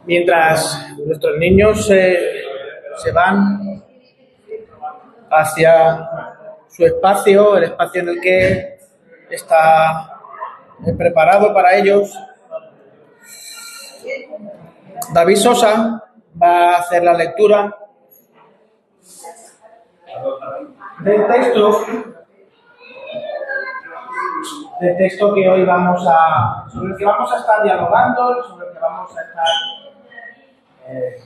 Mientras nuestros niños se van hacia su espacio, el espacio en el que está preparado para ellos, David Sosa va a hacer la lectura del texto que hoy sobre el que vamos a estar dialogando, sobre el que vamos a estar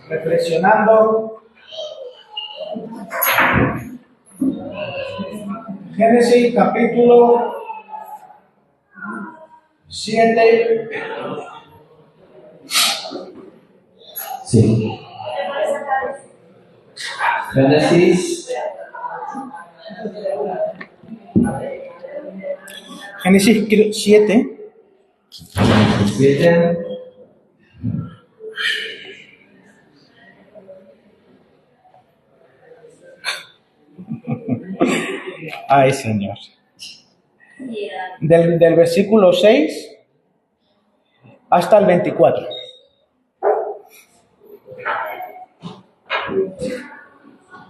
reflexionando. Génesis capítulo 7. Sí. Génesis 7. Ay, Señor. Del versículo 6 hasta el 24.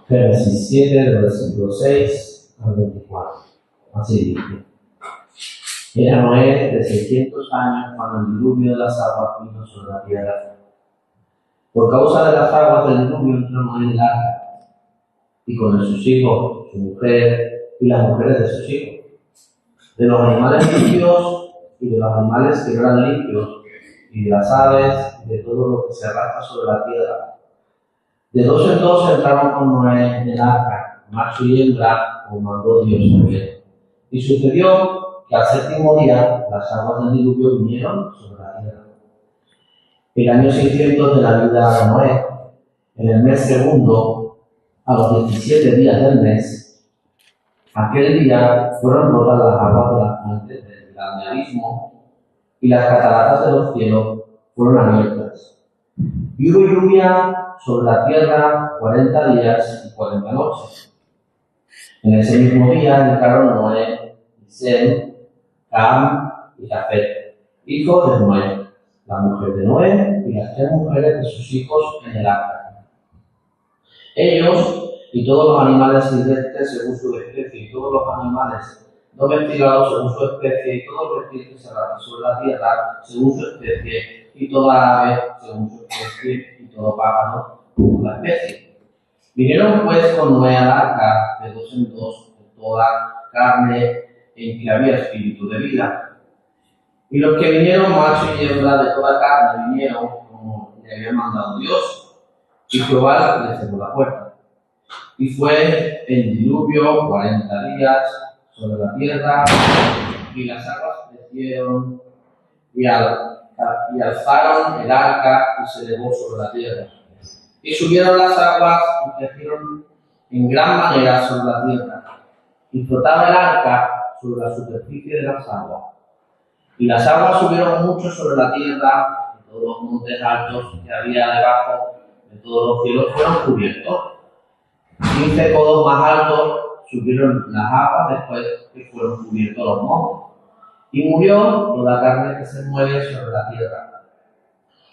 Génesis 7, del versículo 6 al 24. Así dice. Era Noé de 600 años cuando el diluvio de las aguas vino sobre la tierra. Por causa de las aguas del diluvio entró Noé en el arca, y con él sus hijos, su mujer y las mujeres de sus hijos. De los animales limpios y de los animales que no eran limpios, y de las aves y de todo lo que se arrastra sobre la tierra. De dos en dos entraron con Noé en el arca, macho y hembra, como mandó Dios a él. Y sucedió que al séptimo día las aguas del diluvio vinieron sobre la tierra. El año 600 de la vida de Noé, en el mes segundo, a los 17 días del mes, aquel día fueron rotas las aguas de las fuentes del grande abismo, y las cataratas de los cielos fueron abiertas. Y hubo lluvia sobre la tierra 40 días y 40 noches. En ese mismo día entraron Noé, y Sem, Cam y Jafet, hijos de Noé, la mujer de Noé y las 3 mujeres de sus hijos en el arca. Ellos y todos los animales silvestres según su especie, y todos los animales domesticados según su especie, y todo reptil que se arrastra sobre la tierra según su especie, y toda ave según su especie, y todo pájaro según la especie. Vinieron pues con Noé al arca de dos en dos, de toda carne en que había espíritu de vida. Y los que vinieron, macho y hembra de toda carne, vinieron como le había mandado Dios, y Jehová les cerró la puerta. Y fue el diluvio 40 días sobre la tierra, y las aguas crecieron y alzaron el arca y se elevó sobre la tierra. Y subieron las aguas y crecieron en gran manera sobre la tierra, y flotaba el arca sobre la superficie de las aguas. Y las aguas subieron mucho sobre la tierra, y todos los montes altos que había debajo de todos los cielos fueron cubiertos. 15 codos más altos subieron las aguas después que fueron cubiertos los montes. Y murió toda carne que se mueve sobre la tierra,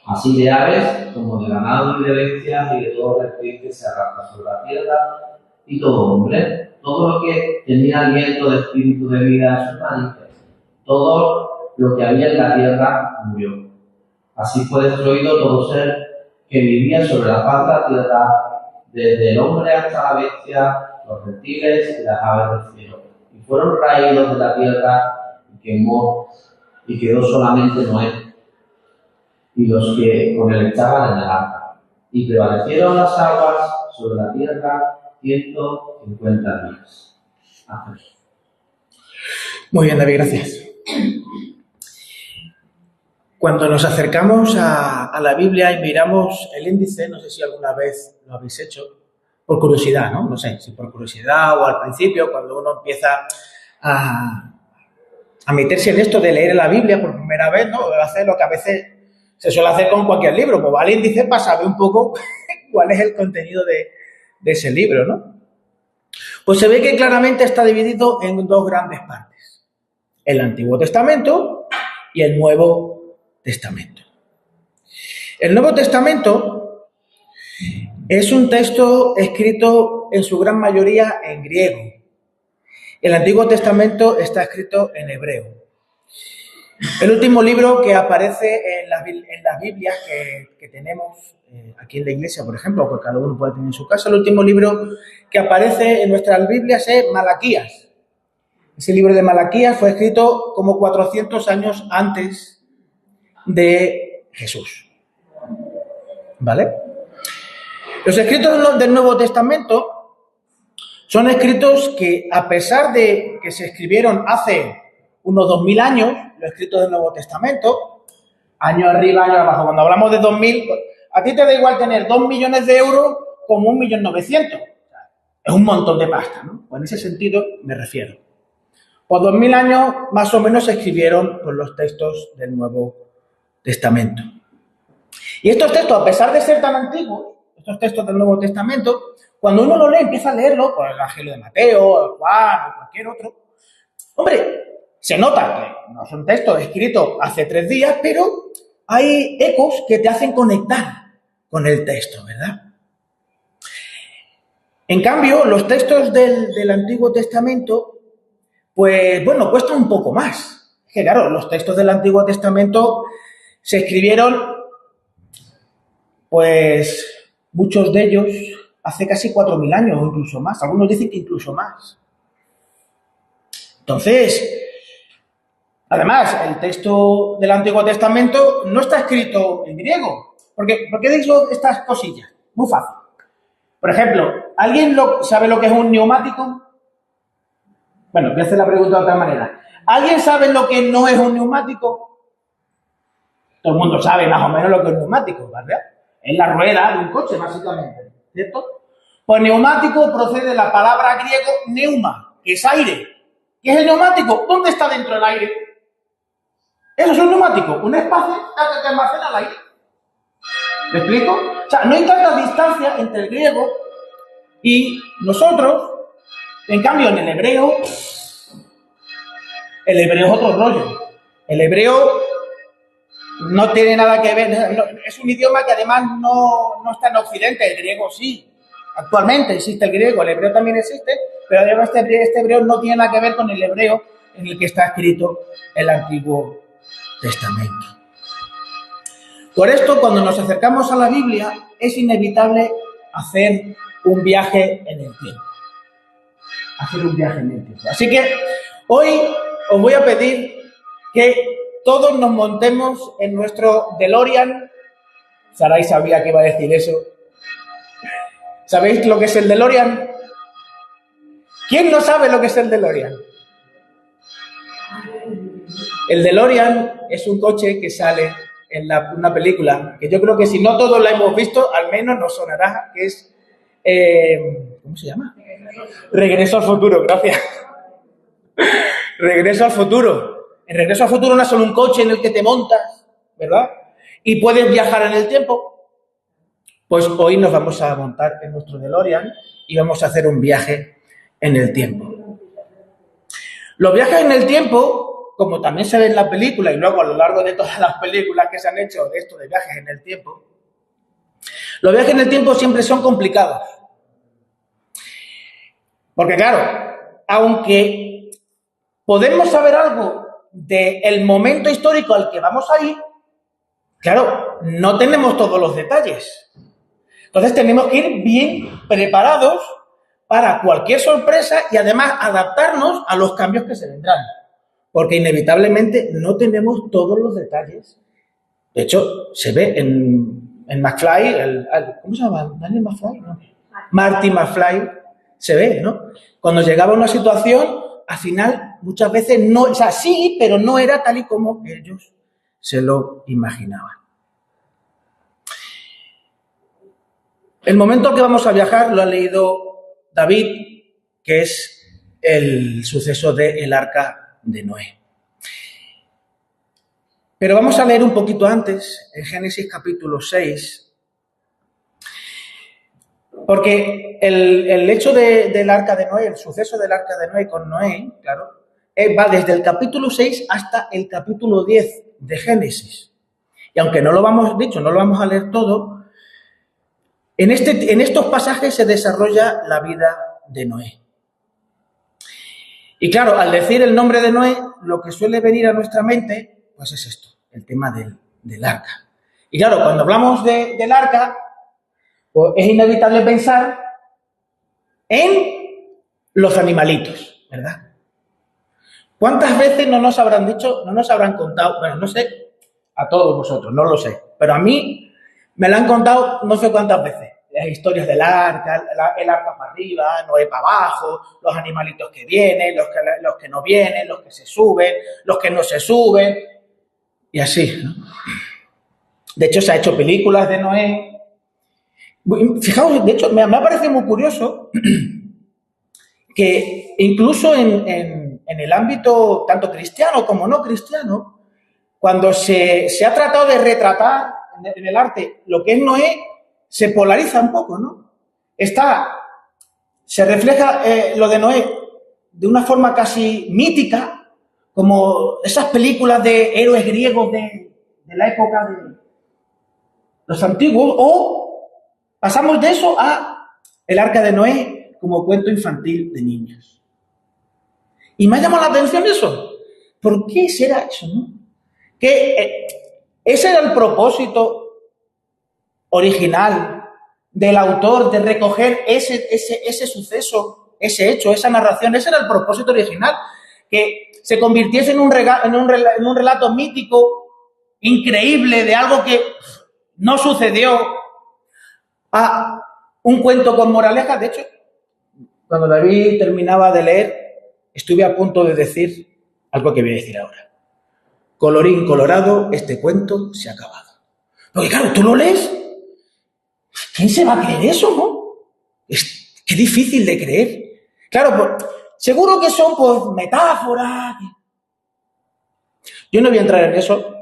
así de aves como de ganado y de bestias y de todo reptil que se arrastra sobre la tierra, y todo hombre, todo lo que tenía aliento de espíritu de vida en sus narices, todo lo que había en la tierra murió. Así fue destruido todo ser que vivía sobre la faz de la tierra, desde el hombre hasta la bestia, los reptiles y las aves del cielo. Y fueron raídos de la tierra y quemó, y quedó solamente Noé y los que con él estaban en el arca. Y prevalecieron las aguas sobre la tierra 150 días. Amén. Muy bien, David, gracias. Cuando nos acercamos a la Biblia y miramos el índice, no sé si alguna vez lo habéis hecho, por curiosidad, ¿no? No sé, si por curiosidad o al principio, cuando uno empieza a meterse en esto de leer la Biblia por primera vez, ¿no? Hacer lo que a veces se suele hacer con cualquier libro, pues va al índice para saber un poco cuál es el contenido de ese libro, ¿no? Pues se ve que claramente está dividido en dos grandes partes. el Antiguo Testamento y el Nuevo Testamento. El Nuevo Testamento es un texto escrito en su gran mayoría en griego. El Antiguo Testamento está escrito en hebreo. El último libro que aparece en las Biblias que tenemos aquí en la iglesia, por ejemplo, porque cada uno puede tener en su casa, el último libro que aparece en nuestras Biblias es Malaquías. Ese libro de Malaquías fue escrito como 400 años antes de Jesús. ¿Vale? Los escritos del Nuevo Testamento son escritos que, a pesar de que se escribieron hace unos 2000 años, los escritos del Nuevo Testamento, año arriba, año abajo. Cuando hablamos de 2000, a ti te da igual tener 2 millones de euros como 1.900.000. Es un montón de pasta, ¿no? Pues en ese sentido me refiero. Por 2000 años, más o menos, se escribieron pues, los textos del Nuevo Testamento. Y estos textos, a pesar de ser tan antiguos, estos textos del Nuevo Testamento, cuando uno lo lee, empieza a leerlo, por el Evangelio de Mateo, el Juan o cualquier otro, hombre, se nota que no son textos escritos hace 3 días, pero hay ecos que te hacen conectar con el texto, ¿verdad? En cambio, los textos del Antiguo Testamento, pues, bueno, cuestan un poco más. Es que, claro, los textos del Antiguo Testamento se escribieron, pues, muchos de ellos hace casi 4000 años o incluso más. Algunos dicen que incluso más. Entonces, además, el texto del Antiguo Testamento no está escrito en griego. ¿Por qué digo estas cosillas? Muy fácil. Por ejemplo, ¿alguien sabe lo que es un neumático? Bueno, voy a hacer la pregunta de otra manera. ¿Alguien sabe lo que no es un neumático? Todo el mundo sabe más o menos lo que es un neumático, ¿verdad? Es la rueda de un coche, básicamente, ¿cierto? Pues neumático procede de la palabra griego neuma, que es aire. ¿Qué es el neumático? ¿Dónde está dentro el aire? Eso es un neumático, un espacio que almacena el aire. ¿Me explico? O sea, no hay tanta distancia entre el griego y nosotros. En cambio, en el hebreo es otro rollo. El hebreo no tiene nada que ver, es un idioma que además no está en Occidente, el griego sí. Actualmente existe el griego, el hebreo también existe, pero además este hebreo no tiene nada que ver con el hebreo en el que está escrito el Antiguo Testamento. Por esto, cuando nos acercamos a la Biblia, es inevitable hacer un viaje en el tiempo. Así que hoy os voy a pedir que todos nos montemos en nuestro DeLorean. Sarai sabía que iba a decir eso. ¿Sabéis lo que es el DeLorean? ¿Quién no sabe lo que es el DeLorean? El DeLorean es un coche que sale en una película, que yo creo que si no todos la hemos visto, al menos nos sonará, que es... ¿cómo se llama? Regreso al futuro, gracias. Regreso al futuro. En Regreso al futuro no es solo un coche en el que te montas, ¿verdad? Y puedes viajar en el tiempo. Pues hoy nos vamos a montar en nuestro DeLorean y vamos a hacer un viaje en el tiempo. Los viajes en el tiempo, como también se ve en la película y luego a lo largo de todas las películas que se han hecho de esto de viajes en el tiempo, los viajes en el tiempo siempre son complicados. Porque claro, aunque podemos saber algo del momento histórico al que vamos a ir, claro, no tenemos todos los detalles. Entonces tenemos que ir bien preparados para cualquier sorpresa y además adaptarnos a los cambios que se vendrán. Porque inevitablemente no tenemos todos los detalles. De hecho, se ve en McFly, ¿cómo se llama? ¿Daniel McFly? No. Marty McFly, se ve, ¿no? Cuando llegaba a una situación, al final, muchas veces no, o sea, sí, pero no era tal y como ellos se lo imaginaban. El momento al que vamos a viajar lo ha leído David, que es el suceso del Arca de Noé. Pero vamos a leer un poquito antes, en Génesis capítulo 6, porque el hecho del Arca de Noé, el suceso del Arca de Noé con Noé, claro, va desde el capítulo 6 hasta el capítulo 10 de Génesis. Y aunque no lo vamos a leer todo, en estos pasajes se desarrolla la vida de Noé. Y claro, al decir el nombre de Noé, lo que suele venir a nuestra mente, pues es esto, el tema del arca. Y claro, cuando hablamos del arca, pues es inevitable pensar en los animalitos, ¿verdad? ¿Cuántas veces no nos habrán dicho, no nos habrán contado? Bueno, no sé, a todos vosotros, no lo sé, pero a mí me la han contado no sé cuántas veces. Las historias del arca, el arca para arriba, Noé para abajo, los animalitos que vienen, los que no vienen, los que se suben, los que no se suben, y así, ¿no? De hecho, se ha hecho películas de Noé. Fijaos, de hecho, me ha parecido muy curioso que incluso en el ámbito tanto cristiano como no cristiano, cuando se ha tratado de retratar en el arte lo que es Noé, se polariza un poco, ¿no? Se refleja lo de Noé de una forma casi mítica, como esas películas de héroes griegos de la época de los antiguos, o pasamos de eso a el Arca de Noé como cuento infantil de niños. Y me ha llamado la atención eso. ¿Por qué será eso, no? Que ese era el propósito original del autor, de recoger ese suceso, ese hecho, esa narración. Ese era el propósito original, que se convirtiese en un relato mítico, increíble, de algo que no sucedió, a un cuento con moraleja. De hecho, cuando David terminaba de leer, estuve a punto de decir algo que voy a decir ahora. Colorín colorado, este cuento se ha acabado. Porque claro, tú lo lees, ¿quién se va a creer eso, no? Qué difícil de creer. Claro, pues, seguro que son pues metáforas. Yo no voy a entrar en eso.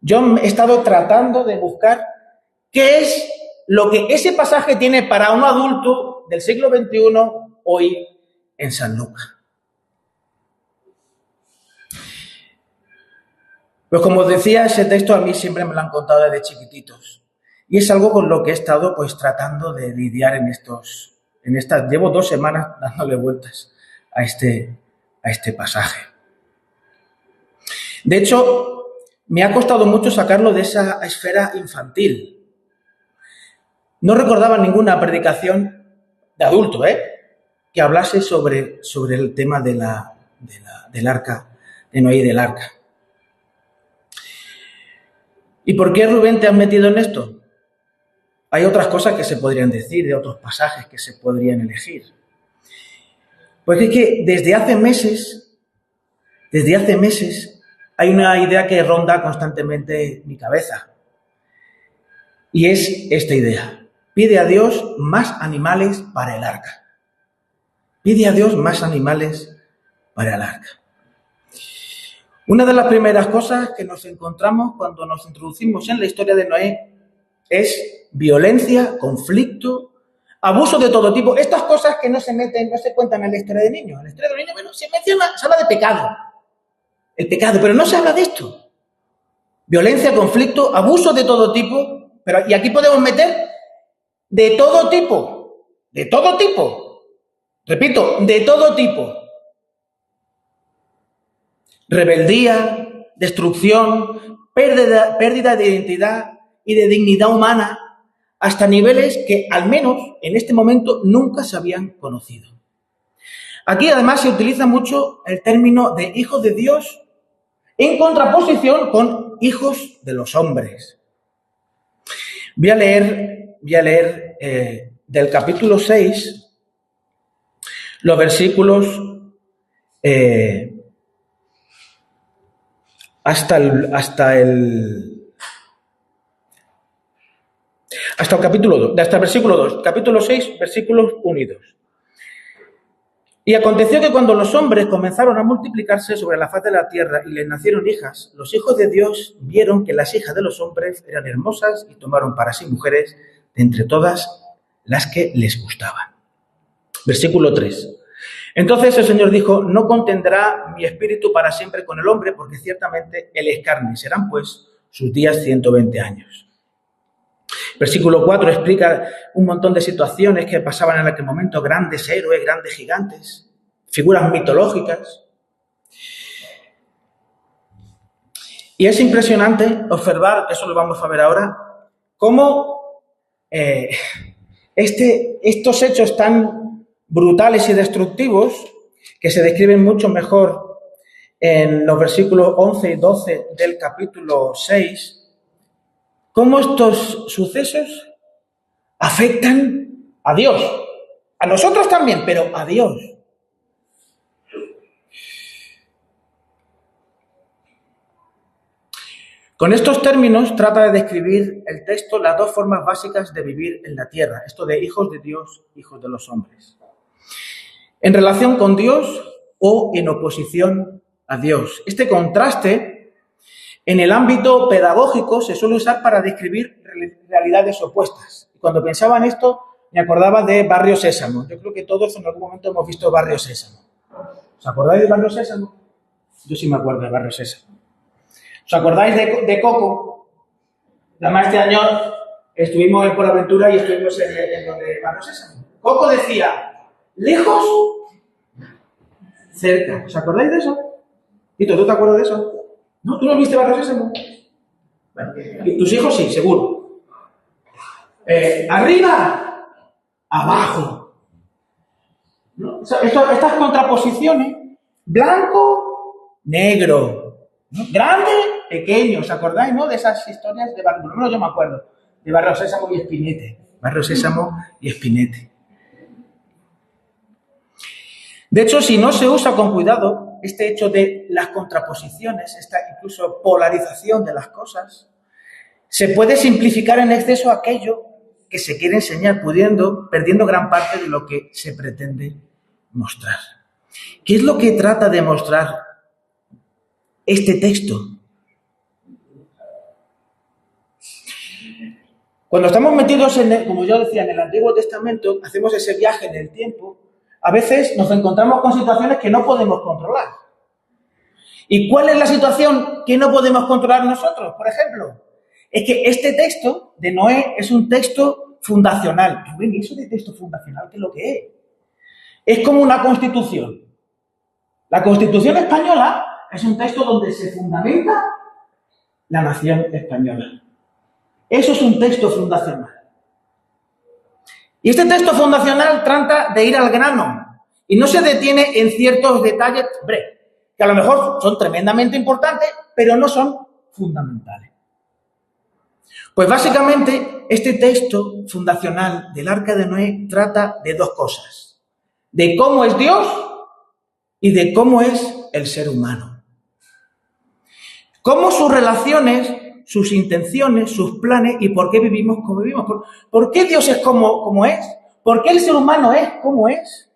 Yo he estado tratando de buscar qué es lo que ese pasaje tiene para un adulto del siglo XXI hoy en San Lucas. Pues como os decía, ese texto a mí siempre me lo han contado desde chiquititos. Y es algo con lo que he estado pues tratando de lidiar llevo 2 semanas dándole vueltas a este pasaje. De hecho, me ha costado mucho sacarlo de esa esfera infantil. No recordaba ninguna predicación de adulto, que hablase sobre el tema del arca, de Noé y del arca. ¿Y por qué, Rubén, te has metido en esto? Hay otras cosas que se podrían decir, de otros pasajes que se podrían elegir. Pues es que desde hace meses, hay una idea que ronda constantemente mi cabeza. Y es esta idea. Pide a Dios más animales para el arca. Pide a Dios más animales para el arca. Una de las primeras cosas que nos encontramos cuando nos introducimos en la historia de Noé es violencia, conflicto, abuso de todo tipo. Estas cosas que no se cuentan en la historia de niños. En la historia de niños, bueno, se habla de pecado. El pecado, pero no se habla de esto. Violencia, conflicto, abuso de todo tipo. Y aquí podemos meter de todo tipo. De todo tipo. Repito, de todo tipo. Rebeldía, destrucción, pérdida de identidad y de dignidad humana, hasta niveles que, al menos en este momento, nunca se habían conocido. Aquí, además, se utiliza mucho el término de hijos de Dios en contraposición con hijos de los hombres. Voy a leer del capítulo 6 los versículos hasta el versículo 2, capítulo 6, versículos 1 y 2. Y aconteció que cuando los hombres comenzaron a multiplicarse sobre la faz de la tierra y les nacieron hijas, los hijos de Dios vieron que las hijas de los hombres eran hermosas y tomaron para sí mujeres de entre todas las que les gustaban. Versículo 3. Entonces el Señor dijo, no contendrá mi espíritu para siempre con el hombre, porque ciertamente él es carne, serán pues sus días 120 años. Versículo 4 explica un montón de situaciones que pasaban en aquel momento, grandes héroes, grandes gigantes, figuras mitológicas. Y es impresionante observar, eso lo vamos a ver ahora, cómo estos hechos tan brutales y destructivos, que se describen mucho mejor en los versículos 11 y 12 del capítulo 6, cómo estos sucesos afectan a Dios. A nosotros también, pero a Dios. Con estos términos trata de describir el texto las dos formas básicas de vivir en la tierra, esto de hijos de Dios, hijos de los hombres. En relación con Dios o en oposición a Dios. Este contraste en el ámbito pedagógico se suele usar para describir realidades opuestas. Cuando pensaba en esto me acordaba de Barrio Sésamo. Yo creo que todos en algún momento hemos visto Barrio Sésamo. ¿Os acordáis de Barrio Sésamo? Yo sí me acuerdo de Barrio Sésamo. ¿Os acordáis de Coco? Además, este año estuvimos en Por Aventura y estuvimos en donde Barrio Sésamo. Coco decía, lejos, cerca. ¿Os acordáis de eso? Tito, ¿tú te acuerdas de eso? ¿No? ¿Tú no viste Barrio Sésamo? Bueno, y tus hijos sí, seguro. Arriba, abajo. ¿No? Estas contraposiciones, blanco, negro. ¿No? Grande, pequeño, ¿os acordáis, no? De esas historias de Barrio, por lo menos yo me acuerdo, de Barrio Sésamo y Espinete. Barrio Sésamo y Espinete. De hecho, si no se usa con cuidado, este hecho de las contraposiciones, esta incluso polarización de las cosas, se puede simplificar en exceso aquello que se quiere enseñar, perdiendo gran parte de lo que se pretende mostrar. ¿Qué es lo que trata de mostrar este texto? Cuando estamos metidos, como yo decía, en el Antiguo Testamento, hacemos ese viaje en el tiempo, a veces nos encontramos con situaciones que no podemos controlar. ¿Y cuál es la situación que no podemos controlar nosotros? Por ejemplo, es que este texto de Noé es un texto fundacional. ¿Y eso de texto fundacional qué es lo que es? Es como una constitución. La Constitución española es un texto donde se fundamenta la nación española. Eso es un texto fundacional. Y este texto fundacional trata de ir al grano y no se detiene en ciertos detalles, que a lo mejor son tremendamente importantes, pero no son fundamentales. Pues básicamente este texto fundacional del Arca de Noé trata de dos cosas: de cómo es Dios y de cómo es el ser humano. Cómo sus relaciones, sus intenciones, sus planes y por qué vivimos como vivimos. ¿Por qué Dios es como es? ¿Por qué el ser humano es como es?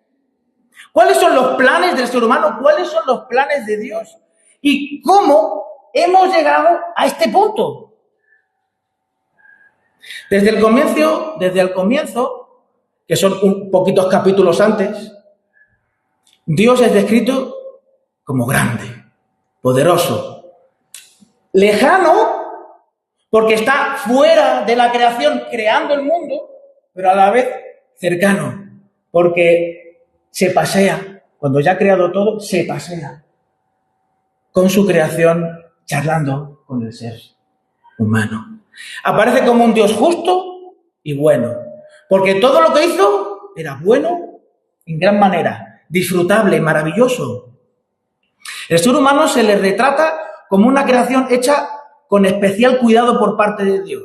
¿Cuáles son los planes del ser humano? ¿Cuáles son los planes de Dios? ¿Y cómo hemos llegado a este punto? Desde el comienzo, que son un poquitos capítulos antes, Dios es descrito como grande, poderoso, lejano, porque está fuera de la creación, creando el mundo, pero a la vez cercano, porque se pasea. Cuando ya ha creado todo, se pasea con su creación, charlando con el ser humano. Aparece como un Dios justo y bueno, porque todo lo que hizo era bueno en gran manera, disfrutable, maravilloso. El ser humano se le retrata como una creación hecha con especial cuidado por parte de Dios,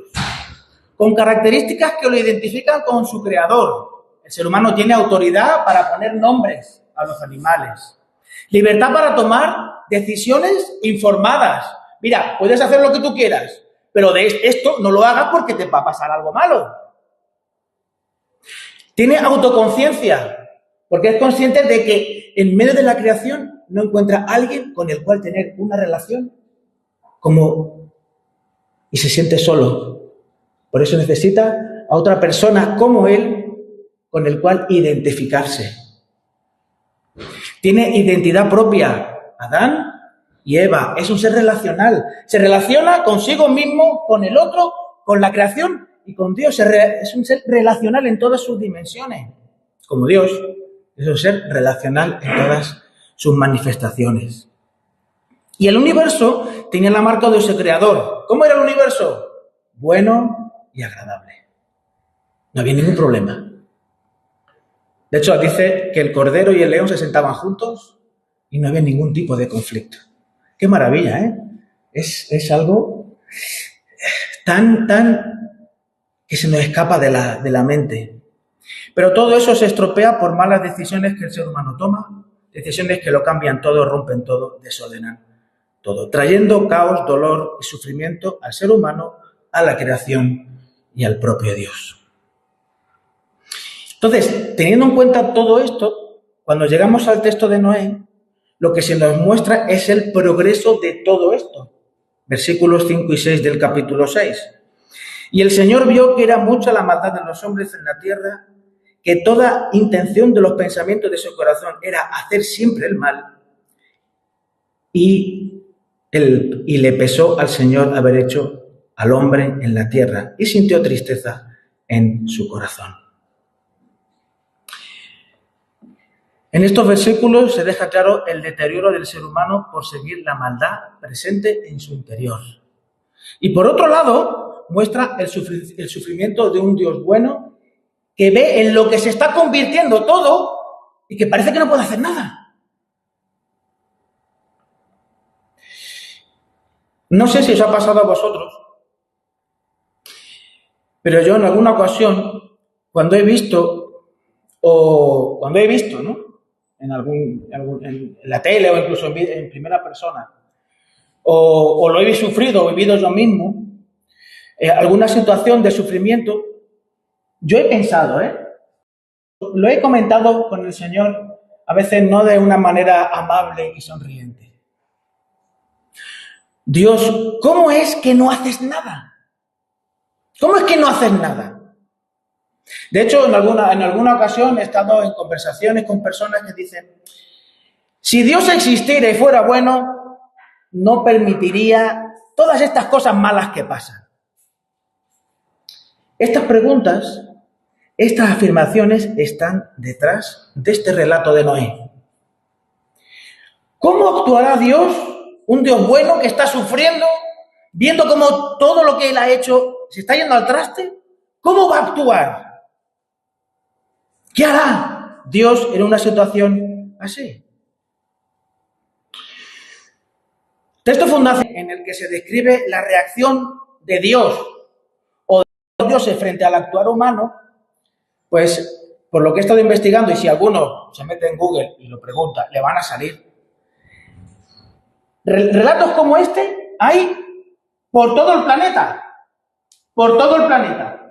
con características que lo identifican con su creador. El ser humano tiene autoridad para poner nombres a los animales, libertad para tomar decisiones informadas. Mira, puedes hacer lo que tú quieras, pero de esto no lo hagas porque te va a pasar algo malo. Tiene autoconciencia, porque es consciente de que en medio de la creación no encuentra a alguien con el cual tener una relación y se siente solo. Por eso necesita a otra persona como él con el cual identificarse. Tiene identidad propia. Adán y Eva. Es un ser relacional. Se relaciona consigo mismo, con el otro, con la creación y con Dios. Es un ser relacional en todas sus dimensiones. Como Dios, es un ser relacional en todas sus manifestaciones. Y el universo tenía la marca de ese creador. ¿Cómo era el universo? Bueno y agradable. No había ningún problema. De hecho, dice que el cordero y el león se sentaban juntos y no había ningún tipo de conflicto. Qué maravilla, ¿eh? Es algo tan que se nos escapa de la mente. Pero todo eso se estropea por malas decisiones que el ser humano toma, decisiones que lo cambian todo, rompen todo, desordenan todo, trayendo caos, dolor y sufrimiento al ser humano, a la creación y al propio Dios. Entonces, teniendo en cuenta todo esto, cuando llegamos al texto de Noé, lo que se nos muestra es el progreso de todo esto. Versículos 5 y 6 del capítulo 6. Y el Señor vio que era mucha la maldad de los hombres en la tierra, que toda intención de los pensamientos de su corazón era hacer siempre el mal, y le pesó al Señor haber hecho al hombre en la tierra, y sintió tristeza en su corazón. En estos versículos se deja claro el deterioro del ser humano por seguir la maldad presente en su interior. Y por otro lado, muestra el sufrimiento de un Dios bueno que ve en lo que se está convirtiendo todo y que parece que no puede hacer nada. No sé si os ha pasado a vosotros, pero yo en alguna ocasión, cuando he visto, ¿no? En la tele o incluso en primera persona, o lo he sufrido o vivido yo mismo, alguna situación de sufrimiento, yo he pensado, lo he comentado con el Señor, a veces no de una manera amable y sonriente. Dios, ¿cómo es que no haces nada? ¿Cómo es que no haces nada? De hecho, en alguna ocasión he estado en conversaciones con personas que dicen, si Dios existiera y fuera bueno, no permitiría todas estas cosas malas que pasan. Estas preguntas, estas afirmaciones están detrás de este relato de Noé. ¿Cómo actuará Dios, un Dios bueno que está sufriendo, viendo cómo todo lo que Él ha hecho se está yendo al traste? ¿Cómo va a actuar? ¿Qué hará Dios en una situación así? Texto fundacional en el que se describe la reacción de Dios o de los dioses frente al actuar humano, pues por lo que he estado investigando, y si alguno se mete en Google y lo pregunta, le van a salir. Relatos como este hay por todo el planeta. Por todo el planeta.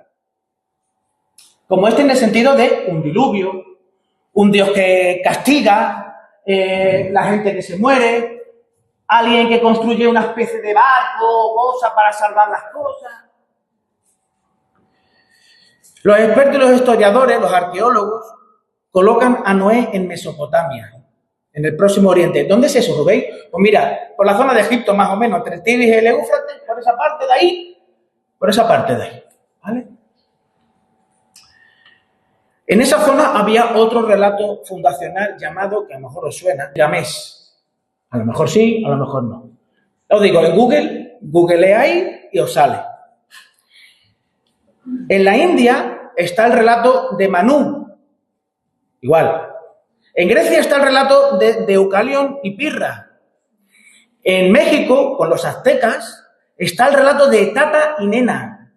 Como este en el sentido de un diluvio, un Dios que castiga, la gente que se muere, alguien que construye una especie de barco o cosa para salvar las cosas. Los expertos y los historiadores, los arqueólogos, colocan a Noé en Mesopotamia, en el Próximo Oriente. ¿Dónde es eso? ¿Lo veis? Pues mira, por la zona de Egipto más o menos, entre el Tigris y el Éufrates, por esa parte de ahí, ¿vale? En esa zona había otro relato fundacional llamado, que a lo mejor os suena, Yamés. A lo mejor sí, a lo mejor no. Os digo, en Google, googleáis y os sale. En la India está el relato de Manú, igual. En Grecia está el relato de Deucalión y Pirra. En México, con los aztecas, está el relato de Tata y Nena.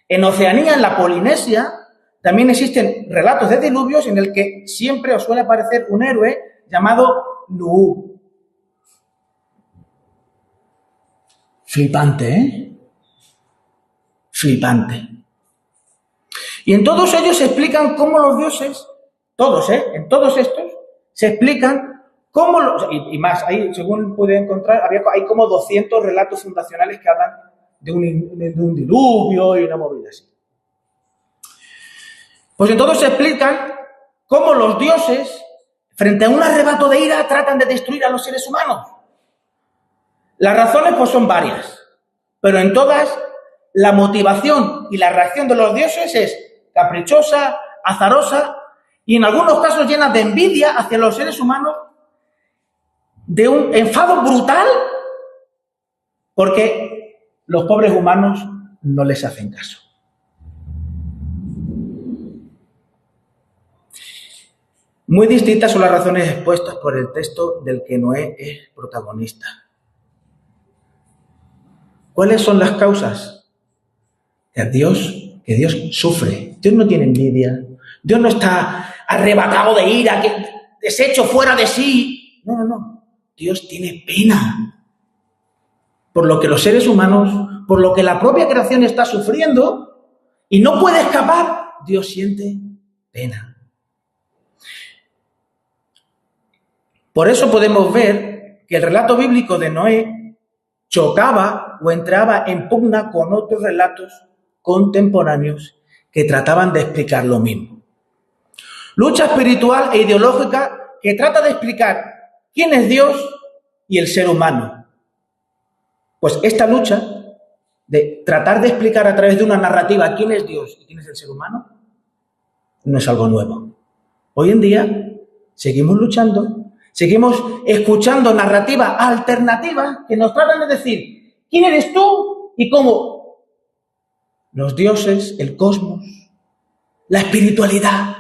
En Oceanía, en la Polinesia, también existen relatos de diluvios en el que siempre os suele aparecer un héroe llamado Nu'u. Flipante, ¿eh? Flipante. Y en todos ellos se explican cómo los dioses, todos, en todos estos, se explican cómo y más, ahí según pude encontrar, hay como 200 relatos fundacionales que hablan de un diluvio y una movida así. Pues en todos se explican cómo los dioses, frente a un arrebato de ira, tratan de destruir a los seres humanos. Las razones pues son varias, pero en todas la motivación y la reacción de los dioses es caprichosa, azarosa y en algunos casos llena de envidia hacia los seres humanos, de un enfado brutal porque los pobres humanos no les hacen caso. Muy distintas son las razones expuestas por el texto del que Noé es protagonista. ¿Cuáles son las causas? Que Dios sufre. Dios no tiene envidia. Dios no está arrebatado de ira, deshecho fuera de sí. No. Dios tiene pena por lo que los seres humanos, por lo que la propia creación está sufriendo y no puede escapar. Dios siente pena. Por eso podemos ver que el relato bíblico de Noé chocaba o entraba en pugna con otros relatos contemporáneos que trataban de explicar lo mismo. Lucha espiritual e ideológica que trata de explicar quién es Dios y el ser humano. Pues esta lucha de tratar de explicar a través de una narrativa quién es Dios y quién es el ser humano no es algo nuevo. Hoy en día seguimos luchando. Seguimos escuchando narrativas alternativas que nos tratan de decir quién eres tú y cómo los dioses, el cosmos, la espiritualidad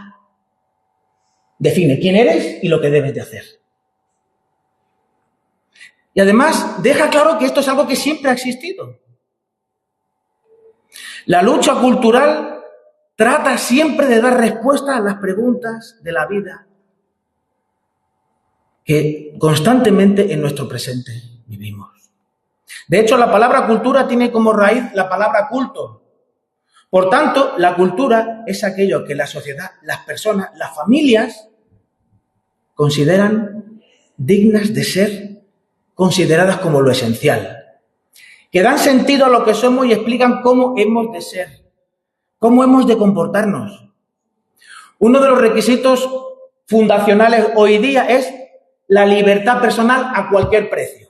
define quién eres y lo que debes de hacer. Y además deja claro que esto es algo que siempre ha existido. La lucha cultural trata siempre de dar respuesta a las preguntas de la vida que constantemente en nuestro presente vivimos. De hecho, la palabra cultura tiene como raíz la palabra culto. Por tanto, la cultura es aquello que la sociedad, las personas, las familias consideran dignas de ser consideradas como lo esencial, que dan sentido a lo que somos y explican cómo hemos de ser, cómo hemos de comportarnos. Uno de los requisitos fundacionales hoy día es la libertad personal a cualquier precio.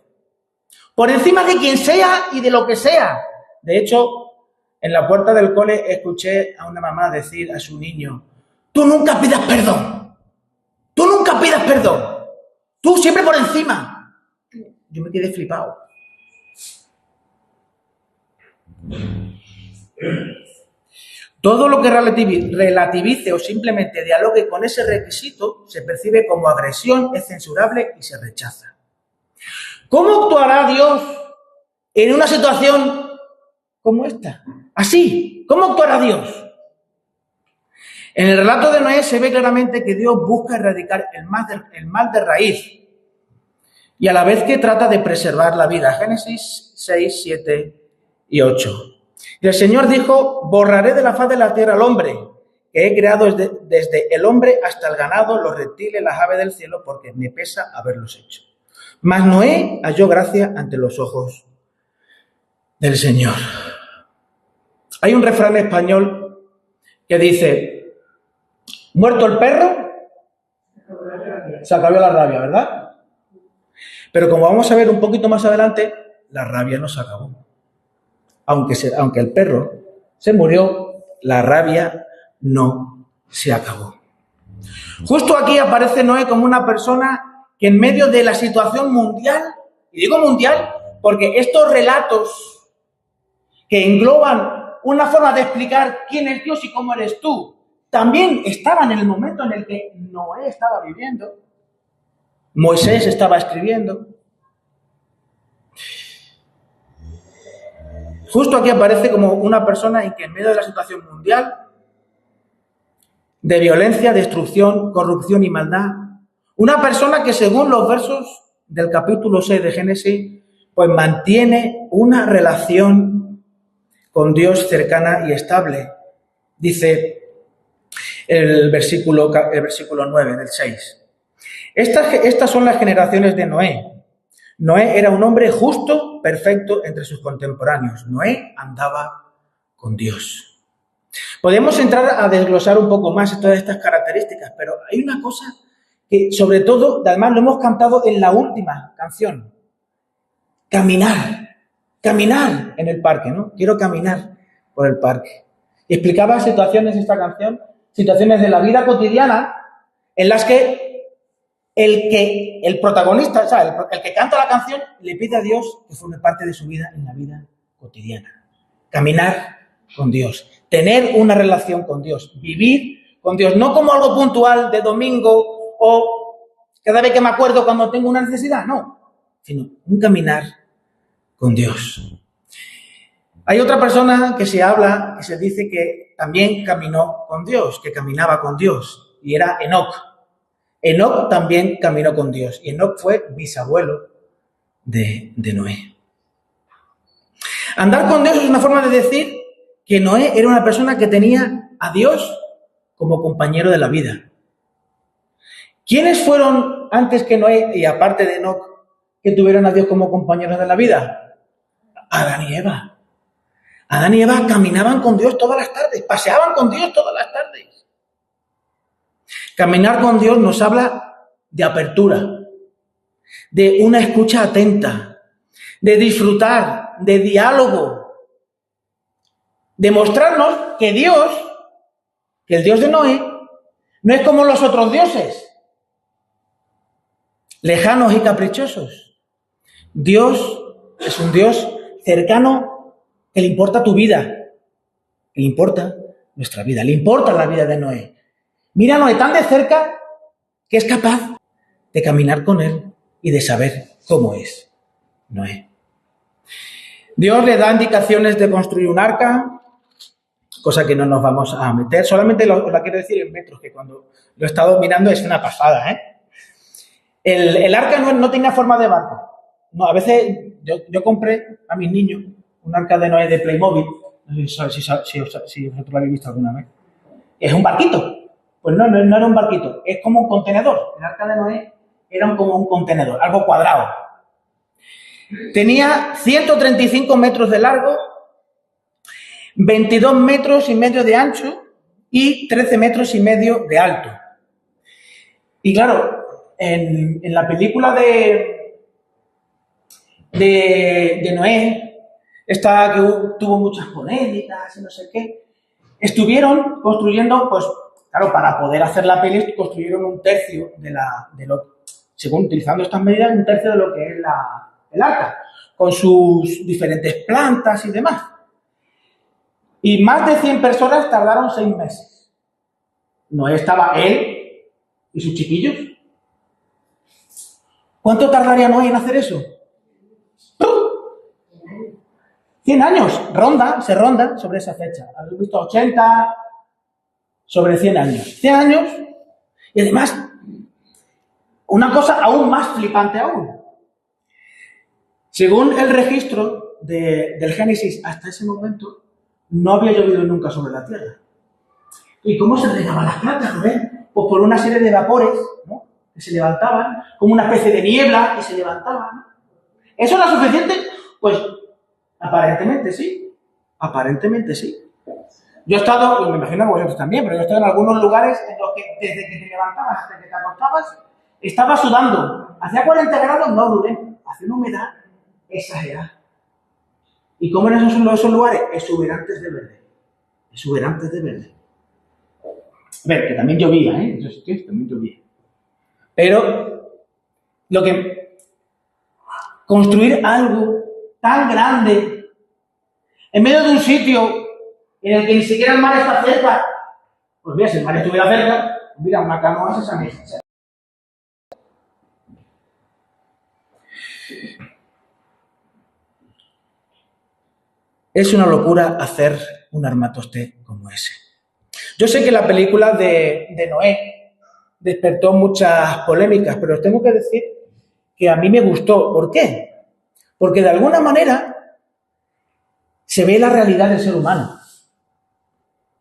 Por encima de quien sea y de lo que sea. De hecho, en la puerta del cole escuché a una mamá decir a su niño: tú nunca pidas perdón. Tú nunca pidas perdón. Tú siempre por encima. Yo me quedé flipado. Todo lo que relativice o simplemente dialogue con ese requisito se percibe como agresión, es censurable y se rechaza. ¿Cómo actuará Dios en una situación como esta? Así, ¿cómo actuará Dios? En el relato de Noé se ve claramente que Dios busca erradicar el mal de raíz y a la vez que trata de preservar la vida. Génesis 6, 7 y 8. Y el Señor dijo: borraré de la faz de la tierra al hombre, que he creado desde el hombre hasta el ganado, los reptiles, las aves del cielo, porque me pesa haberlos hecho. Mas Noé halló gracia ante los ojos del Señor. Hay un refrán español que dice: muerto el perro, se acabó la rabia, ¿verdad? Pero como vamos a ver un poquito más adelante, la rabia no se acabó. Aunque el perro se murió, la rabia no se acabó. Justo aquí aparece Noé como una persona que en medio de la situación mundial, y digo mundial porque estos relatos que engloban una forma de explicar quién es Dios y cómo eres tú, también estaban en el momento en el que Noé estaba viviendo, Moisés estaba escribiendo. Justo aquí aparece como una persona en que en medio de la situación mundial de violencia, destrucción, corrupción y maldad, una persona que según los versos del capítulo 6 de Génesis, pues mantiene una relación con Dios cercana y estable. Dice el versículo 9 del 6. Estas son las generaciones de Noé. Noé era un hombre justo, perfecto entre sus contemporáneos. Noé andaba con Dios. Podemos entrar a desglosar un poco más todas estas características, pero hay una cosa que sobre todo, además lo hemos cantado en la última canción, caminar en el parque, ¿no? Quiero caminar por el parque. Y explicaba situaciones esta canción, situaciones de la vida cotidiana en las que el protagonista, o sea, el que canta la canción, le pide a Dios que forme parte de su vida en la vida cotidiana. Caminar con Dios, tener una relación con Dios, vivir con Dios, no como algo puntual de domingo o cada vez que me acuerdo cuando tengo una necesidad, no, sino un caminar con Dios. Hay otra persona que se dice que también caminó con Dios, que caminaba con Dios, y era Enoc. Enoc también caminó con Dios, y Enoc fue bisabuelo de Noé. Andar con Dios es una forma de decir que Noé era una persona que tenía a Dios como compañero de la vida. ¿Quiénes fueron antes que Noé, y aparte de Enoc, que tuvieron a Dios como compañeros de la vida? Adán y Eva. Adán y Eva caminaban con Dios todas las tardes, paseaban con Dios todas las tardes. Caminar con Dios nos habla de apertura, de una escucha atenta, de disfrutar, de diálogo, de mostrarnos que Dios, que el Dios de Noé, no es como los otros dioses, lejanos y caprichosos. Dios es un Dios cercano que le importa tu vida, que le importa nuestra vida, le importa la vida de Noé. Mira a Noé tan de cerca que es capaz de caminar con él y de saber cómo es Noé. Dios le da indicaciones de construir un arca, cosa que no nos vamos a meter. Solamente os la quiero decir en metros, que cuando lo he estado mirando es una pasada, ¿eh? El arca no tenía forma de barco. No, a veces yo compré a mis niños un arca de Noé de Playmobil. No sé si vosotros lo habéis visto alguna vez. Es un barquito. Pues no era un barquito. Es como un contenedor. El arca de Noé era como un contenedor, algo cuadrado. Tenía 135 metros de largo, 22 metros y medio de ancho y 13 metros y medio de alto. Y claro, en la película de Noé, esta que tuvo muchas polémicas y no sé qué, estuvieron construyendo, pues claro, para poder hacer la peli, construyeron un tercio según utilizando estas medidas, un tercio de lo que es el arca, con sus diferentes plantas y demás. Y más de 100 personas tardaron 6 meses. Noé estaba él y sus chiquillos. ¿Cuánto tardaría Noé en hacer eso? 100 años. Se ronda sobre esa fecha. Habéis visto 80, sobre 100 años. 100 años. Y además, una cosa aún más flipante aún. Según el registro del Génesis hasta ese momento, no había llovido nunca sobre la tierra. ¿Y cómo se regaban las plantas, no? Pues por una serie de vapores, ¿no?, que se levantaban, como una especie de niebla que se levantaban. ¿Eso era suficiente? Pues aparentemente sí. Aparentemente sí. Yo he estado, me imagino que vosotros también, pero yo he estado en algunos lugares en los que desde que te levantabas hasta que te acostabas, estabas sudando. Hacía 40 grados, no, Rubén, hacía una humedad exagerada. ¿Y cómo eran esos lugares? Exuberantes de verde. Exuberantes de verde. A ver, que también llovía, ¿eh? Eso sí que también llovía. Pero construir algo tan grande en medio de un sitio en el que ni siquiera el mar está cerca, pues mira, si el mar estuviera cerca, mira, una canoa se sale. Es una locura hacer un armatoste como ese. Yo sé que la película de Noé despertó muchas polémicas, pero os tengo que decir que a mí me gustó. ¿Por qué? Porque de alguna manera se ve la realidad del ser humano.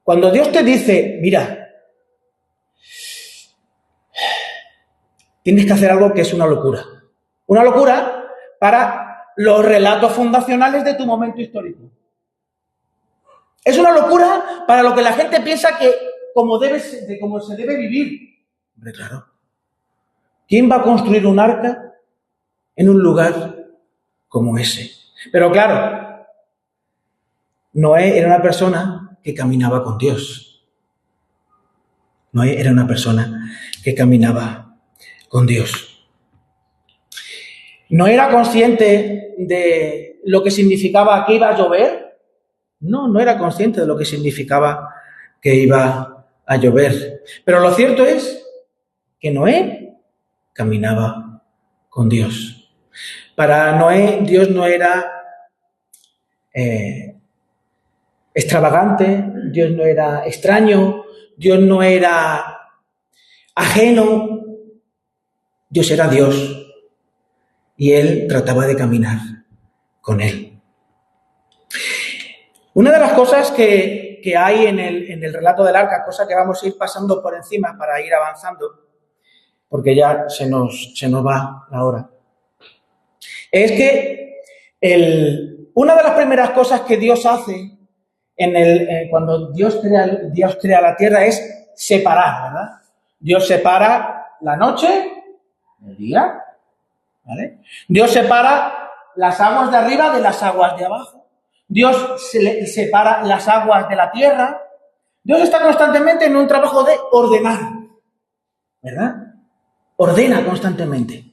Cuando Dios te dice, mira, tienes que hacer algo que es una locura. Una locura para los relatos fundacionales de tu momento histórico. Es una locura para lo que la gente piensa que cómo se debe vivir. Hombre, claro. ¿Quién va a construir un arca en un lugar como ese? Pero claro, Noé era una persona que caminaba con Dios. Noé era una persona que caminaba con Dios. ¿No era consciente de lo que significaba que iba a llover? No, no era consciente de lo que significaba que iba a llover. Pero lo cierto es que Noé caminaba con Dios. Para Noé, Dios no era extravagante, Dios no era extraño, Dios no era ajeno, Dios era Dios y él trataba de caminar con él. Una de las cosas que hay en el relato del arca, cosa que vamos a ir pasando por encima para ir avanzando, porque ya se nos va la hora, es que una de las primeras cosas que Dios hace cuando Dios crea la tierra es separar, ¿verdad? Dios separa la noche del día, ¿vale? Dios separa las aguas de arriba de las aguas de abajo. Dios separa las aguas de la tierra. Dios está constantemente en un trabajo de ordenar, ¿verdad? Ordena constantemente.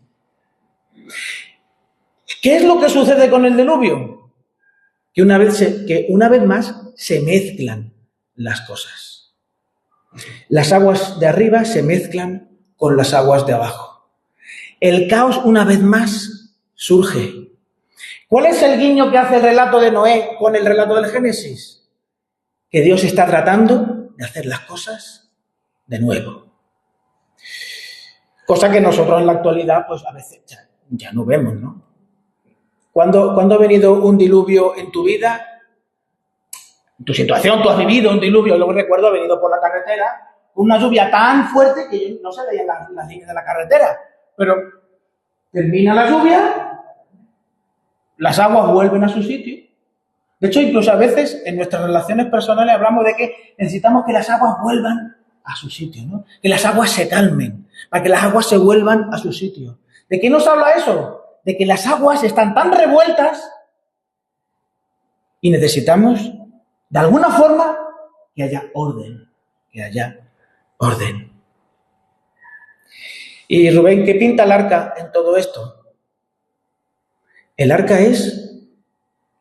¿Qué es lo que sucede con el diluvio? Que una vez más se mezclan las cosas. Las aguas de arriba se mezclan con las aguas de abajo. El caos una vez más surge. ¿Cuál es el guiño que hace el relato de Noé con el relato del Génesis? Que Dios está tratando de hacer las cosas de nuevo. Cosa que nosotros en la actualidad, pues a veces ya no vemos, ¿no? ¿Cuándo ha venido un diluvio en tu vida? En tu situación, tú has vivido un diluvio. Yo recuerdo, he venido por la carretera, una lluvia tan fuerte que no se veían las líneas de la carretera. Pero termina la lluvia, las aguas vuelven a su sitio. De hecho, incluso a veces en nuestras relaciones personales hablamos de que necesitamos que las aguas vuelvan a su sitio, ¿no? Que las aguas se calmen, para que las aguas se vuelvan a su sitio. ¿De qué nos habla eso? De que las aguas están tan revueltas y necesitamos, de alguna forma, que haya orden, Y Rubén, ¿qué pinta el arca en todo esto? El arca es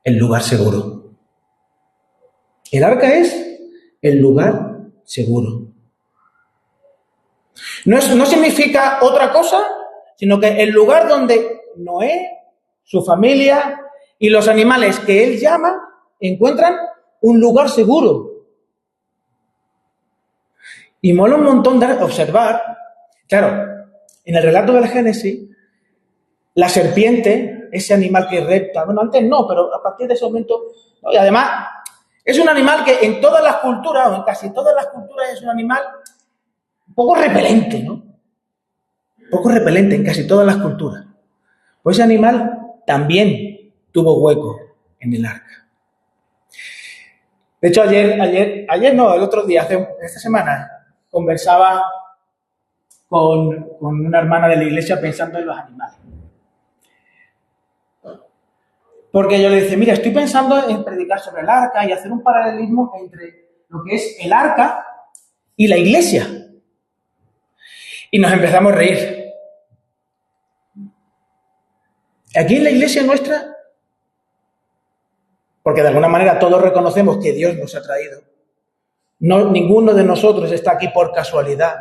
el lugar seguro. El arca es el lugar seguro. No significa otra cosa, sino que el lugar donde Noé, su familia y los animales que él llama encuentran un lugar seguro. Y mola un montón de observar, claro, en el relato del Génesis, la serpiente, ese animal que repta, bueno, antes no, pero a partir de ese momento, ¿no? Y además, es un animal que en todas las culturas, o en casi todas las culturas, es un animal un poco repelente, ¿no? Un poco repelente en casi todas las culturas. Pues ese animal también tuvo hueco en el arca. De hecho, el otro día, esta semana, conversaba con una hermana de la iglesia pensando en los animales. Porque yo le decía, mira, estoy pensando en predicar sobre el arca y hacer un paralelismo entre lo que es el arca y la iglesia. Y nos empezamos a reír. Aquí en la iglesia nuestra, porque de alguna manera todos reconocemos que Dios nos ha traído, ninguno de nosotros está aquí por casualidad.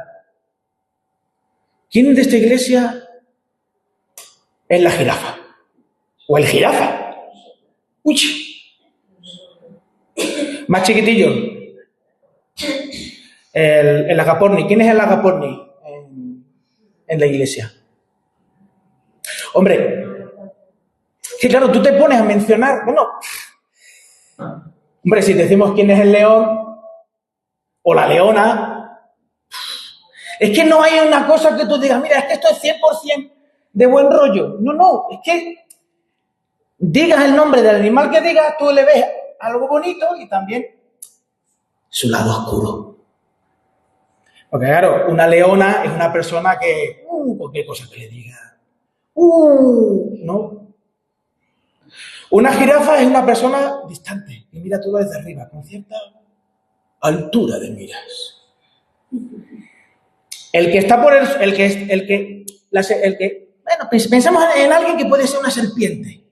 ¿Quién de esta iglesia es la jirafa? ¿O el jirafa? ¡Uy! Más chiquitillo. El agaporni. ¿Quién es el agaporni en la iglesia? Hombre, que claro, tú te pones a mencionar, bueno, hombre, si decimos quién es el león o la leona, es que no hay una cosa que tú digas, mira, es que esto es 100% de buen rollo. No, es que digas el nombre del animal que digas, tú le ves algo bonito y también su lado oscuro. Porque claro, una leona es una persona que cualquier cosa que le diga. No. Una jirafa es una persona distante, que mira todo desde arriba, con cierta altura de miras. El que está por bueno, pensamos en alguien que puede ser una serpiente.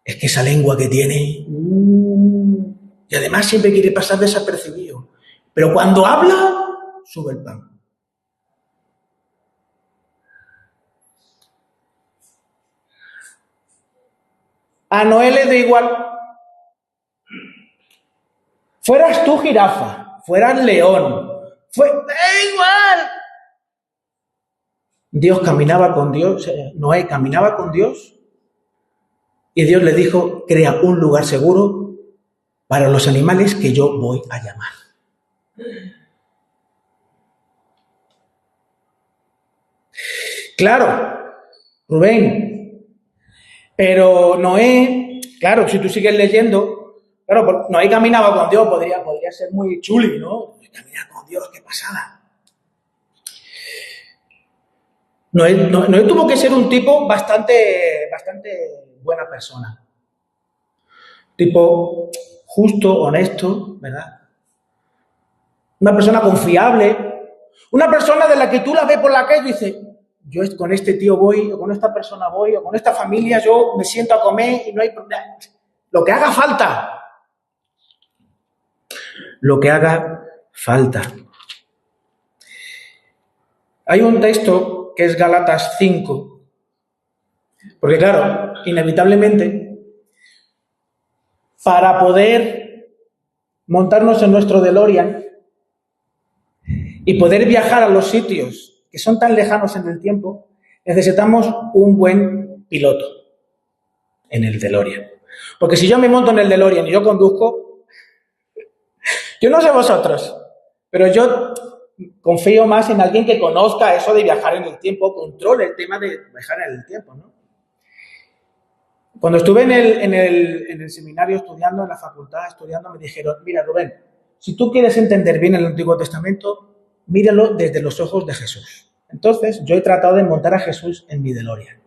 Es que esa lengua que tiene, y además siempre quiere pasar desapercibido. Pero cuando habla, sube el pan. A Noé le da igual. Fueras tú jirafa, fueras león, da igual. Dios caminaba con Dios, Noé caminaba con Dios, y Dios le dijo, crea un lugar seguro para los animales que yo voy a llamar. Claro, Rubén, pero Noé, claro, si tú sigues leyendo, claro, Noé caminaba con Dios, podría ser muy chuli, ¿no? Caminar con Dios, qué pasada. Noé tuvo que ser un tipo bastante buena persona. Tipo justo, honesto, ¿verdad? Una persona confiable. Una persona de la que tú la ves por la calle y dices, yo con este tío voy, o con esta persona voy, o con esta familia yo me siento a comer y no hay problema. Lo que haga falta. Lo que haga falta. Hay un texto que es Gálatas 5, porque claro, inevitablemente, para poder montarnos en nuestro DeLorean y poder viajar a los sitios que son tan lejanos en el tiempo, necesitamos un buen piloto en el DeLorean. Porque si yo me monto en el DeLorean y yo conduzco, yo no sé vosotros, pero yo confío más en alguien que conozca eso de viajar en el tiempo, controle el tema de viajar en el tiempo, ¿no? Cuando estuve en el seminario estudiando, en la facultad estudiando, me dijeron, mira Rubén, si tú quieres entender bien el Antiguo Testamento, míralo desde los ojos de Jesús. Entonces, yo he tratado de montar a Jesús en mi DeLorean.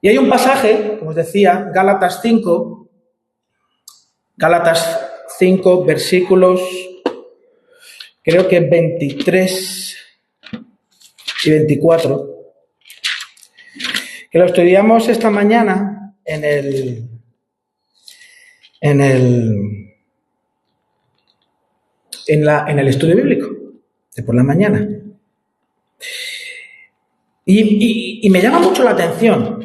Y hay un pasaje, como os decía, Gálatas 5, versículos, creo que 23 y 24, que lo estudiamos esta mañana en el estudio bíblico de por la mañana. Y me llama mucho la atención.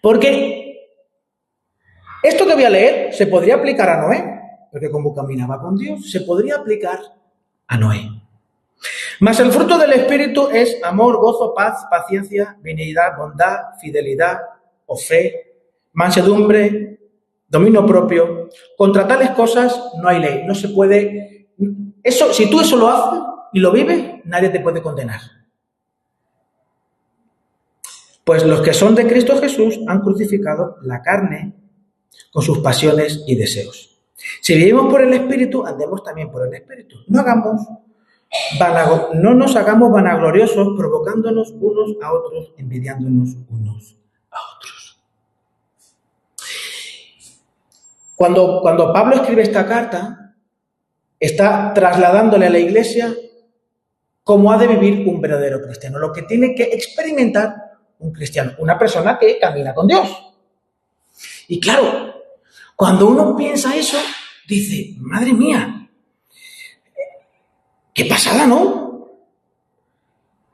Porque esto que voy a leer se podría aplicar a Noé, porque como caminaba con Dios, se podría aplicar a Noé. Mas el fruto del Espíritu es amor, gozo, paz, paciencia, benignidad, bondad, fidelidad o fe, mansedumbre, dominio propio. Contra tales cosas no hay ley, no se puede. Eso, si tú eso lo haces y lo vives, nadie te puede condenar. Pues los que son de Cristo Jesús han crucificado la carne con sus pasiones y deseos. Si vivimos por el Espíritu, andemos también por el Espíritu. No nos hagamos vanagloriosos, provocándonos unos a otros, envidiándonos unos a otros. Cuando Pablo escribe esta carta, está trasladándole a la iglesia cómo ha de vivir un verdadero cristiano, lo que tiene que experimentar un cristiano, una persona que camina con Dios. Y claro, cuando uno piensa eso, dice, madre mía, qué pasada, ¿no?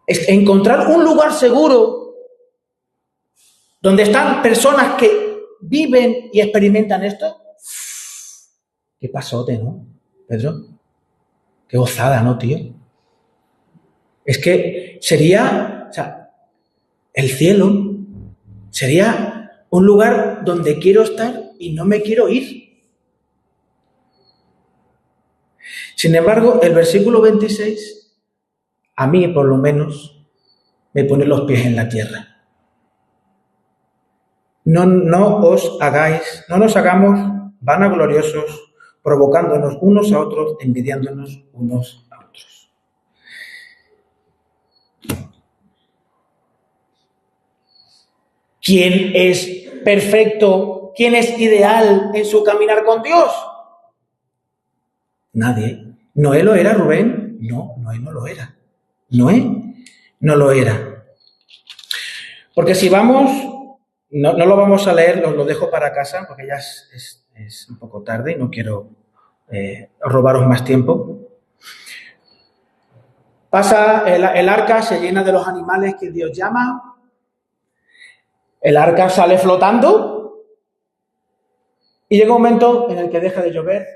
Encontrar un lugar seguro donde están personas que viven y experimentan esto. Qué pasote, ¿no, Pedro? Qué gozada, ¿no, tío? Es que sería, el cielo sería un lugar donde quiero estar y no me quiero ir. Sin embargo, el versículo 26, a mí por lo menos, me pone los pies en la tierra. No nos hagamos vanagloriosos, provocándonos unos a otros, envidiándonos unos a otros. ¿Quién es perfecto? ¿Quién es ideal en su caminar con Dios? Nadie. ¿Noé lo era, Rubén? No, Noé no lo era. Noé no lo era. Porque si vamos, no lo vamos a leer, lo dejo para casa, porque ya es un poco tarde y no quiero robaros más tiempo. Pasa, el arca se llena de los animales que Dios llama. El arca sale flotando y llega un momento en el que deja de llover.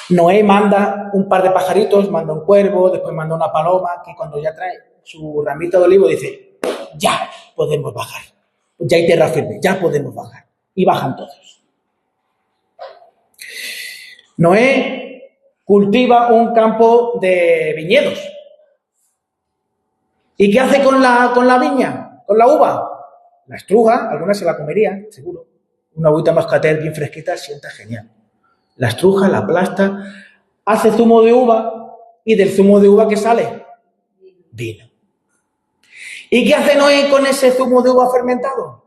Noé manda un par de pajaritos, manda un cuervo, después manda una paloma, que cuando ya trae su ramito de olivo dice, ya podemos bajar, ya hay tierra firme, ya podemos bajar. Y bajan todos. Noé cultiva un campo de viñedos. ¿Y qué hace con la viña, con la uva? La estruja, algunas se la comerían, seguro. Una agüita moscatel bien fresquita sienta genial. La estruja, la aplasta, hace zumo de uva y del zumo de uva ¿qué sale? Vino. ¿Y qué hace Noé con ese zumo de uva fermentado?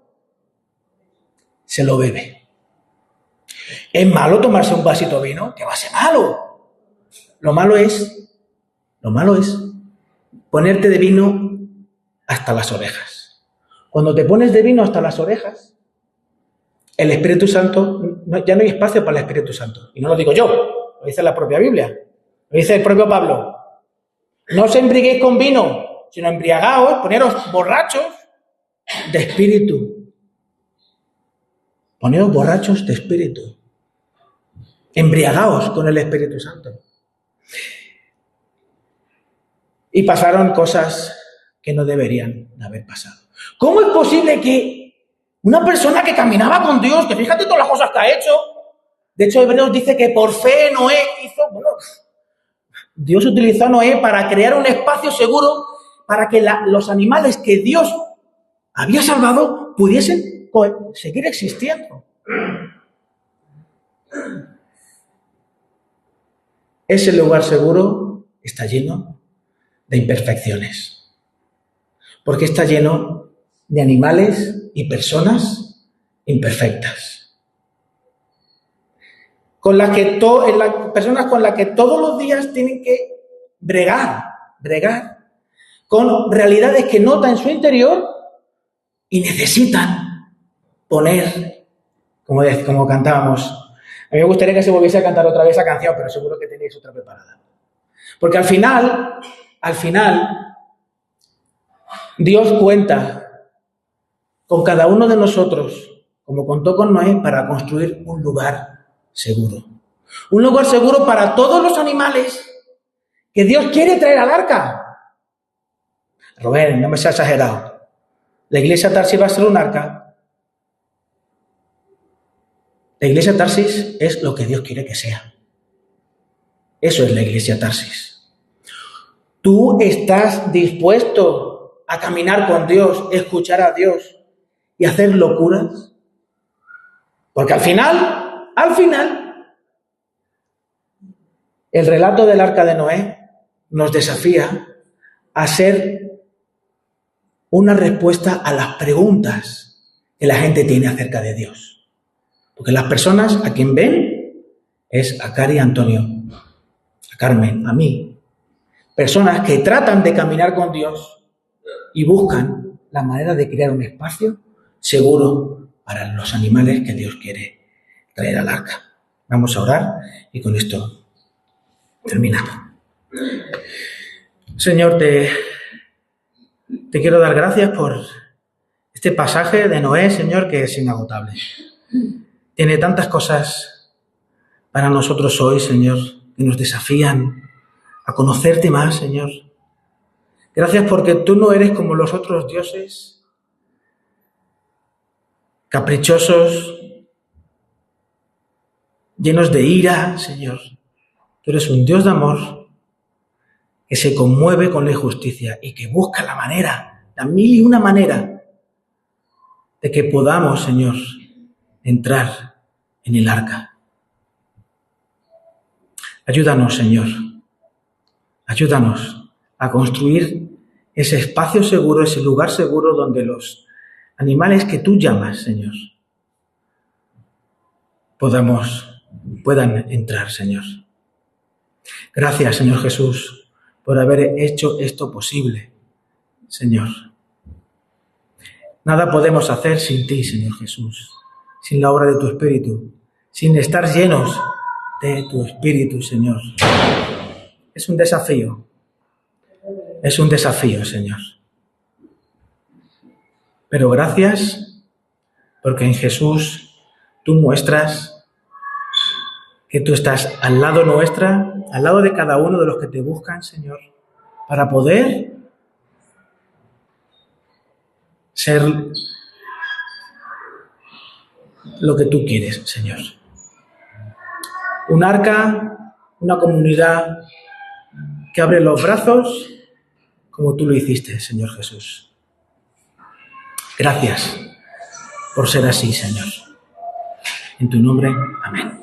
Se lo bebe. ¿Es malo tomarse un vasito de vino? ¿Qué va a ser malo? Lo malo es ponerte de vino hasta las orejas. Cuando te pones de vino hasta las orejas, el Espíritu Santo, ya no hay espacio para el Espíritu Santo. Y no lo digo yo, lo dice la propia Biblia. Lo dice el propio Pablo. No os embriaguéis con vino, sino embriagaos, poneros borrachos de espíritu. Poneros borrachos de espíritu. Embriagaos con el Espíritu Santo. Y pasaron cosas que no deberían haber pasado. ¿Cómo es posible que una persona que caminaba con Dios, que fíjate todas las cosas que ha hecho, de hecho Hebreos dice que por fe Noé hizo, Dios utilizó a Noé para crear un espacio seguro para que los animales que Dios había salvado pudiesen seguir existiendo. Ese lugar seguro está lleno de imperfecciones, porque está lleno de animales y personas imperfectas, con las que personas con las que todos los días tienen que bregar, con realidades que notan en su interior y necesitan poner, como cantábamos. A mí me gustaría que se volviese a cantar otra vez esa canción, pero seguro que tenéis otra preparada. Porque al final, Dios cuenta con cada uno de nosotros, como contó con Noé, para construir un lugar seguro. Un lugar seguro para todos los animales que Dios quiere traer al arca. Rubén, no me seas exagerado. ¿La iglesia Tarsis va a ser un arca? La iglesia Tarsis es lo que Dios quiere que sea. Eso es la iglesia Tarsis. ¿Tú estás dispuesto a caminar con Dios, escuchar a Dios y hacer locuras? Porque al final, el relato del arca de Noé nos desafía a ser una respuesta a las preguntas que la gente tiene acerca de Dios. Porque las personas a quien ven es a Cari y a Antonio, a Carmen, a mí. Personas que tratan de caminar con Dios y buscan la manera de crear un espacio seguro para los animales que Dios quiere traer al arca. Vamos a orar y con esto terminamos. Señor, te quiero dar gracias por este pasaje de Noé, Señor, que es inagotable. Tiene tantas cosas para nosotros hoy, Señor, que nos desafían a conocerte más, Señor. Gracias porque tú no eres como los otros dioses, caprichosos, llenos de ira, Señor. Tú eres un Dios de amor que se conmueve con la injusticia y que busca la manera, la mil y una manera, de que podamos, Señor, entrar en el arca. Ayúdanos, Señor. Ayúdanos a construir ese espacio seguro, ese lugar seguro donde los animales que tú llamas, Señor, puedan entrar, Señor. Gracias, Señor Jesús, por haber hecho esto posible, Señor. Nada podemos hacer sin ti, Señor Jesús, sin la obra de tu Espíritu, sin estar llenos de tu Espíritu, Señor. Es un desafío, Señor. Pero gracias, porque en Jesús tú muestras que tú estás al lado nuestra, al lado de cada uno de los que te buscan, Señor, para poder ser lo que tú quieres, Señor. Un arca, una comunidad que abre los brazos como tú lo hiciste, Señor Jesús. Gracias por ser así, Señor. En tu nombre, amén.